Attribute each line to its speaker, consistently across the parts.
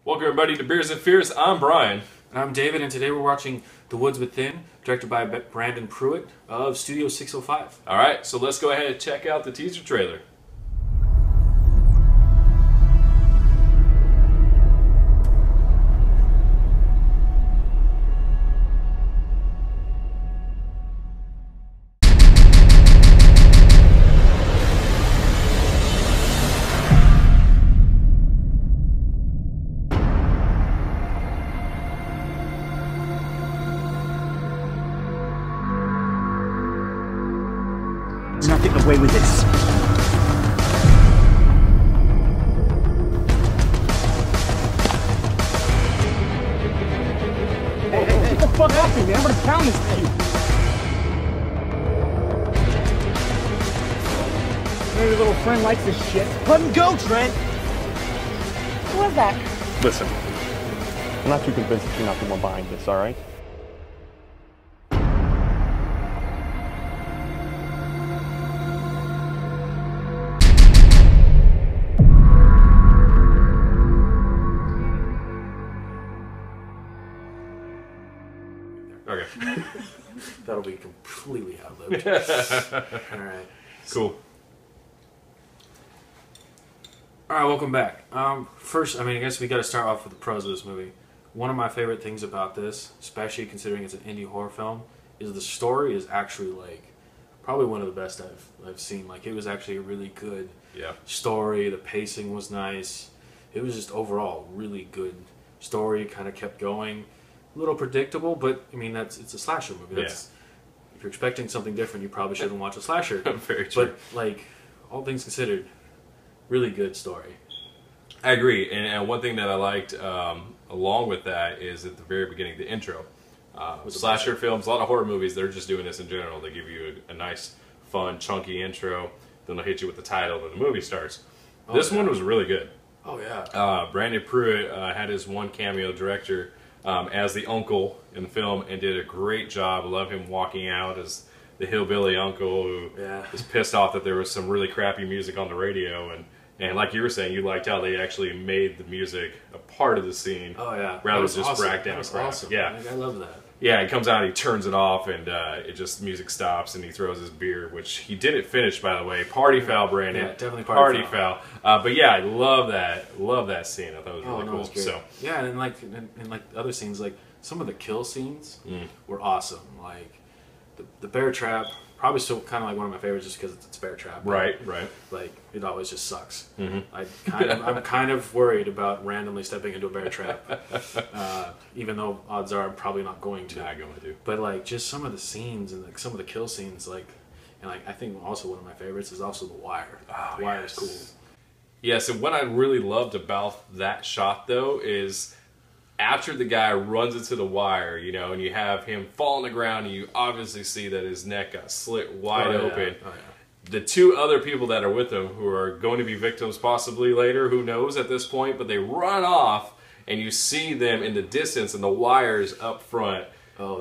Speaker 1: Welcome everybody to Beers and Fears. I'm Brian.
Speaker 2: And I'm David, and today we're watching The Woods Within, directed by Brandon Pruitt of Studio 605.
Speaker 1: Alright, so let's go ahead and check out the teaser trailer.
Speaker 3: You're not getting away with this. Hey, get the fuck off me, man. I'm gonna pound this thing. Maybe your little friend likes this shit. Let him go, Trent.
Speaker 4: Who was that?
Speaker 5: Listen, I'm not too convinced that you're not the one behind this, all right?
Speaker 1: Okay.
Speaker 2: That'll be completely outlived. Alright.
Speaker 1: Cool.
Speaker 2: Alright, welcome back. First, I guess we gotta start off with the pros of this movie. One of my favorite things about this, especially considering it's an indie horror film, is the story is actually, like, probably one of the best I've seen. Like, it was actually a really good story. The pacing was nice. It was just overall really good story. Kind of kept going. A little predictable, but I mean it's a slasher movie. If you're expecting something different, you probably shouldn't watch a slasher.
Speaker 1: Very true.
Speaker 2: But like all things considered, really good story.
Speaker 1: I agree, and one thing that I liked along with that is at the very beginning, the intro. Slasher films, a lot of horror movies, they're just doing this in general. They give you a nice, fun, chunky intro, then they'll hit you with the title, and the movie starts. This one was really good.
Speaker 2: Oh yeah.
Speaker 1: Brandon Pruitt had his one cameo director as the uncle in the film and did a great job. I love him walking out as the hillbilly uncle who was pissed off that there was some really crappy music on the radio, and like you were saying, you liked how they actually made the music a part of the scene.
Speaker 2: Oh yeah.
Speaker 1: Rather than just brag down
Speaker 2: That
Speaker 1: crap.
Speaker 2: awesome.
Speaker 1: Yeah.
Speaker 2: I love that.
Speaker 1: Yeah, he comes out, he turns it off, and it just music stops, and he throws his beer, which he didn't finish, by the way. Party foul, Brandon.
Speaker 2: Yeah, definitely party
Speaker 1: foul. But yeah, I love that scene. I thought it was really cool.
Speaker 2: It was great.
Speaker 1: So
Speaker 2: yeah, and like other scenes, like some of the kill scenes were awesome. Like the bear trap, probably still kind of like one of my favorites just because it's bear trap.
Speaker 1: Right.
Speaker 2: Like it always just sucks. I'm kind of worried about randomly stepping into a bear trap, even though odds are I'm probably not going to.
Speaker 1: Not going to.
Speaker 2: But like just some of the scenes and like some of the kill scenes, like I think also one of my favorites is also The Wire.
Speaker 1: Oh,
Speaker 2: The Wire is cool.
Speaker 1: Yes, and what I really loved about that shot though is after the guy runs into the wire, you know, and you have him fall on the ground, and you obviously see that his neck got slit wide open.
Speaker 2: Oh, yeah.
Speaker 1: The two other people that are with him, who are going to be victims possibly later, who knows at this point, but they run off, and you see them in the distance, and the wires up front,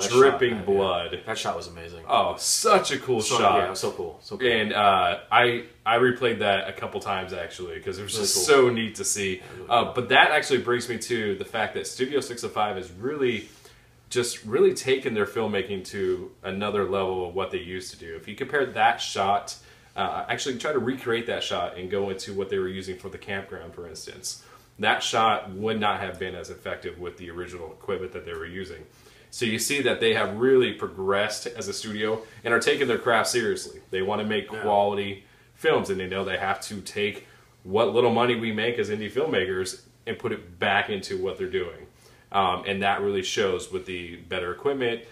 Speaker 1: dripping blood.
Speaker 2: That shot was amazing.
Speaker 1: Oh, such a cool shot.
Speaker 2: Yeah, so cool. So cool.
Speaker 1: And I replayed that a couple times actually because it was really just so neat to see. Yeah, really cool. But that actually brings me to the fact that Studio 605 has really taken their filmmaking to another level of what they used to do. If you compare that shot, actually try to recreate that shot and go into what they were using for the campground, for instance, that shot would not have been as effective with the original equipment that they were using. So you see that they have really progressed as a studio and are taking their craft seriously. They want to make quality films, and they know they have to take what little money we make as indie filmmakers and put it back into what they're doing. And that really shows with the better equipment,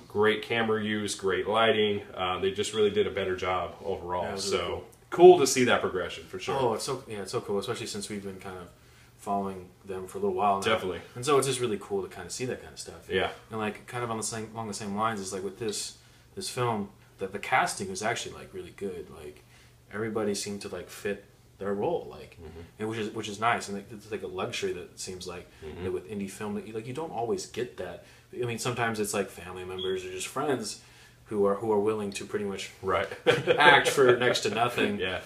Speaker 1: great camera use, great lighting. They just really did a better job overall.
Speaker 2: Yeah,
Speaker 1: so
Speaker 2: really
Speaker 1: cool to see that progression for sure.
Speaker 2: Oh, it's so cool, especially since we've been kind of following them for a little while now.
Speaker 1: Definitely.
Speaker 2: And so it's just really cool to kind of see that kind of stuff.
Speaker 1: Yeah.
Speaker 2: And like kind of along the same lines is like with this film, that the casting was actually like really good. Like everybody seemed to like fit their role, like, and which is nice, and it's like a luxury that it seems like that with indie film that you don't always get that. I mean, sometimes it's like family members or just friends who are willing to pretty much act for next to nothing.
Speaker 1: Yeah.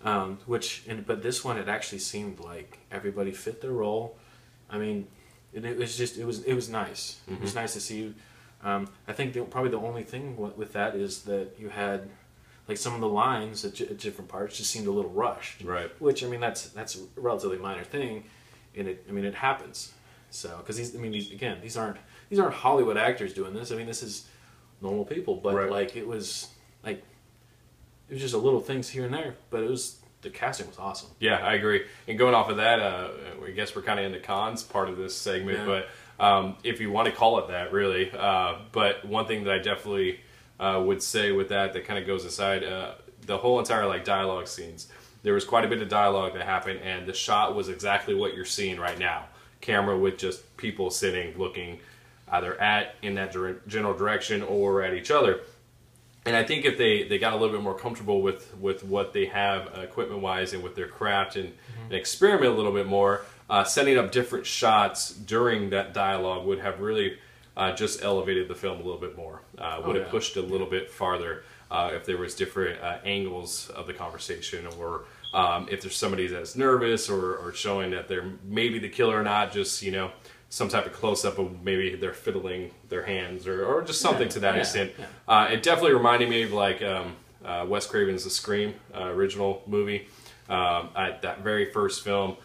Speaker 2: But this one, it actually seemed like everybody fit their role. I mean, it was just it was nice. It was nice to see. I think probably the only thing with that is that you had like some of the lines at different parts just seemed a little rushed.
Speaker 1: Right.
Speaker 2: Which I mean that's a relatively minor thing, and it happens. So because these aren't Hollywood actors doing this. I mean this is normal people, but like it was just a little things here and there, but the casting was awesome.
Speaker 1: Yeah, I agree. And going off of that, I guess we're kind of in the cons part of this segment, but if you want to call it that, really. But one thing that I definitely would say with that kind of goes aside, the whole entire like dialogue scenes. There was quite a bit of dialogue that happened, and the shot was exactly what you're seeing right now. Camera with just people sitting, looking either in that general direction or at each other. And I think if they got a little bit more comfortable with what they have equipment-wise and with their craft and experiment a little bit more, setting up different shots during that dialogue would have really just elevated the film a little bit more. Would have pushed a little bit farther if there was different angles of the conversation, or if there's somebody that's nervous or showing that they're maybe the killer or not, just, some type of close-up of maybe they're fiddling their hands or just something to that extent. Yeah. It definitely reminded me of like Wes Craven's The Scream original movie. At that very first film,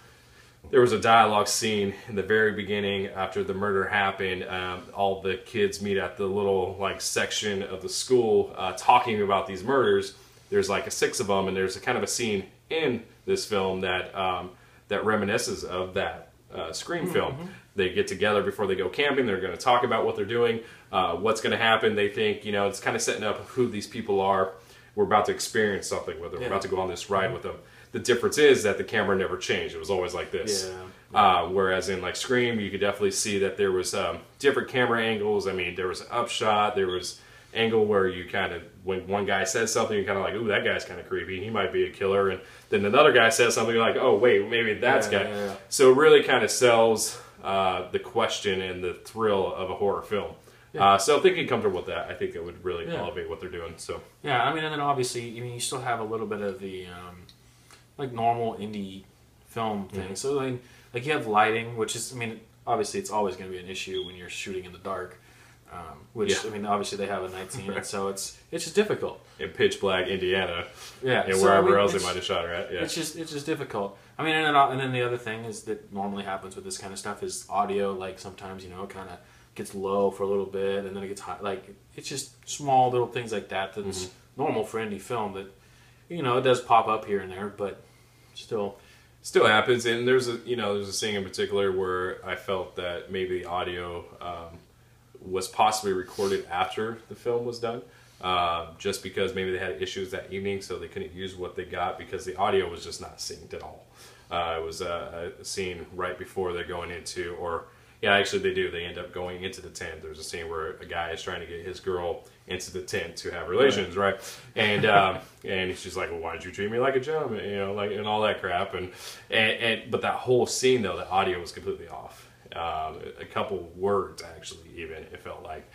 Speaker 1: there was a dialogue scene in the very beginning after the murder happened. All the kids meet at the little like section of the school talking about these murders. There's like 6 of them, and there's a kind of a scene in this film that that reminisces of that Scream film. They get together before they go camping. They're going to talk about what they're doing, what's going to happen. They think, it's kind of setting up who these people are. We're about to experience something with them. We're about to go on this ride with them. The difference is that the camera never changed. It was always like this. Whereas in like Scream, you could definitely see that there was different camera angles. I mean, there was an upshot. There was angle where you kind of, when one guy says something, you're kind of like, ooh, that guy's kind of creepy. He might be a killer. And then another guy says something, you're like, oh, wait, maybe that's guy. So it really kind of sells the question and the thrill of a horror film. So if they get comfortable with that, I think it would really elevate what they're doing. So
Speaker 2: I mean, and then obviously, you still have a little bit of the like normal indie film thing. So like you have lighting, which is, I mean, obviously it's always going to be an issue when you're shooting in the dark. Which I mean, obviously they have a night scene, so it's just difficult.
Speaker 1: In pitch black Indiana, and
Speaker 2: so,
Speaker 1: wherever else they might have shot her at,
Speaker 2: it's just difficult. I mean, and then the other thing is that normally happens with this kind of stuff is audio. Like sometimes it kind of gets low for a little bit, and then it gets high. Like it's just small little things like that that's normal for indie film. That it does pop up here and there, but still
Speaker 1: happens. And there's a scene in particular where I felt that maybe the audio was possibly recorded after the film was done, just because maybe they had issues that evening, so they couldn't use what they got because the audio was just not synced at all. It was a scene right before they're going into, actually they do. They end up going into the tent. There's a scene where a guy is trying to get his girl into the tent to have relations, right? And and she's like, well, why did you treat me like a gentleman? And all that crap. But that whole scene though, the audio was completely off. A couple words actually, even it felt like.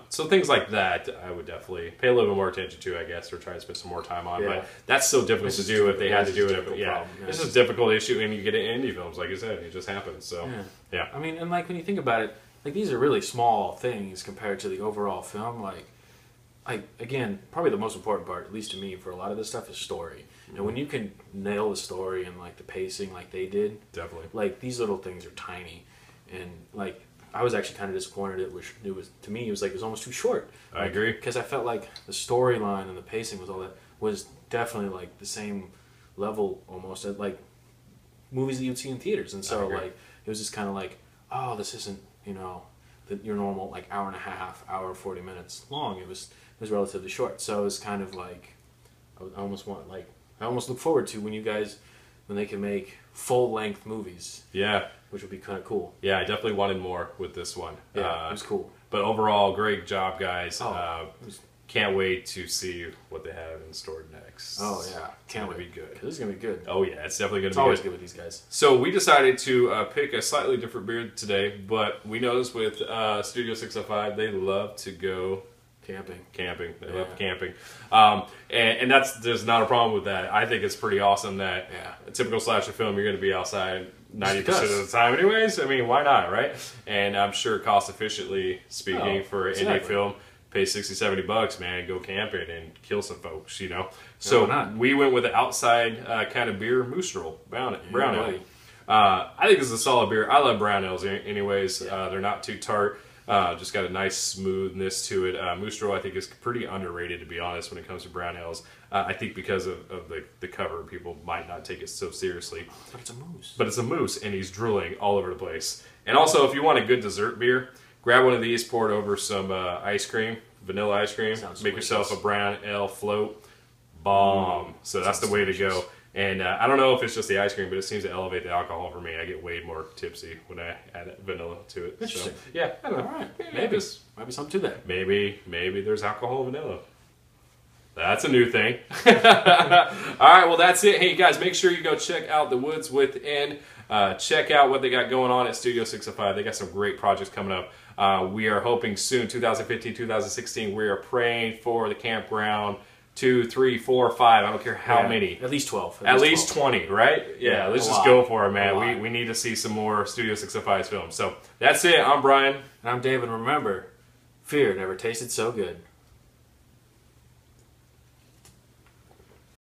Speaker 1: So things like that, I would definitely pay a little bit more attention to, I guess, or try to spend some more time on. But that's so difficult to do if they had to do it. This is a difficult issue, and you get it in indie films, like you said, it just happens. So yeah.
Speaker 2: I mean, and like when you think about it, like these are really small things compared to the overall film. Like again, probably the most important part, at least to me, for a lot of this stuff is story. And when you can nail the story and like the pacing, like they did,
Speaker 1: definitely,
Speaker 2: like these little things are tiny, and like. I was actually kind of disappointed. It was to me. It was almost too short.
Speaker 1: I agree,
Speaker 2: because I felt like the storyline and the pacing was definitely like the same level almost at like movies that you'd see in theaters. And so like it was just kind of like, oh, this isn't your normal like hour and a half, hour 40 minutes long. It was relatively short. So it was kind of like I almost look forward to when they can make full length movies.
Speaker 1: Yeah.
Speaker 2: Which would be kind of cool.
Speaker 1: Yeah, I definitely wanted more with this one.
Speaker 2: Yeah, it was cool.
Speaker 1: But overall, great job, guys. Can't wait to see what they have in store next.
Speaker 2: Oh, yeah. Can't wait.
Speaker 1: Be good.
Speaker 2: This is going to be good.
Speaker 1: Oh, yeah. It's definitely going to be good.
Speaker 2: It's always good with these guys.
Speaker 1: So we decided to pick a slightly different beer today, but we noticed with Studio 605, they love to go camping. They love camping. And there's not a problem with that. I think it's pretty awesome that a typical slasher film, you're going to be outside 90% of the time anyways. I mean, why not, right? And I'm sure cost efficiently speaking for an indie film, pay $60, $70, man, go camping and kill some folks, you know? So we went with the outside kind of beer, Moose Roll, brown ale. I think this is a solid beer. I love brown ales anyways. They're not too tart. Just got a nice smoothness to it. Moose Roll, I think, is pretty underrated, to be honest, when it comes to brown ales. I think because of the cover, people might not take it so seriously.
Speaker 2: But it's a moose.
Speaker 1: But it's a moose, and he's drooling all over the place. And also, if you want a good dessert beer, grab one of these, pour it over some ice cream, vanilla ice cream. Make yourself a brown ale float. Bomb. So that's the way to go. And I don't know if it's just the ice cream, but it seems to elevate the alcohol for me. I get way more tipsy when I add vanilla to it.
Speaker 2: Interesting.
Speaker 1: So, yeah, I don't know.
Speaker 2: All right.
Speaker 1: Maybe
Speaker 2: might be something to that.
Speaker 1: Maybe there's alcohol vanilla. That's a new thing. All right, well, that's it. Hey, guys, make sure you go check out The Woods Within. Check out what they got going on at Studio 605. They got some great projects coming up. We are hoping soon, 2015, 2016, we are praying for the campground 2, 3, 4, 5. I don't care how many.
Speaker 2: At least 12.
Speaker 1: At least 20, right? Yeah, let's just go for it, man. We need to see some more Studio 605's films. So that's it. I'm Brian.
Speaker 2: And I'm David. Remember, fear never tasted so good.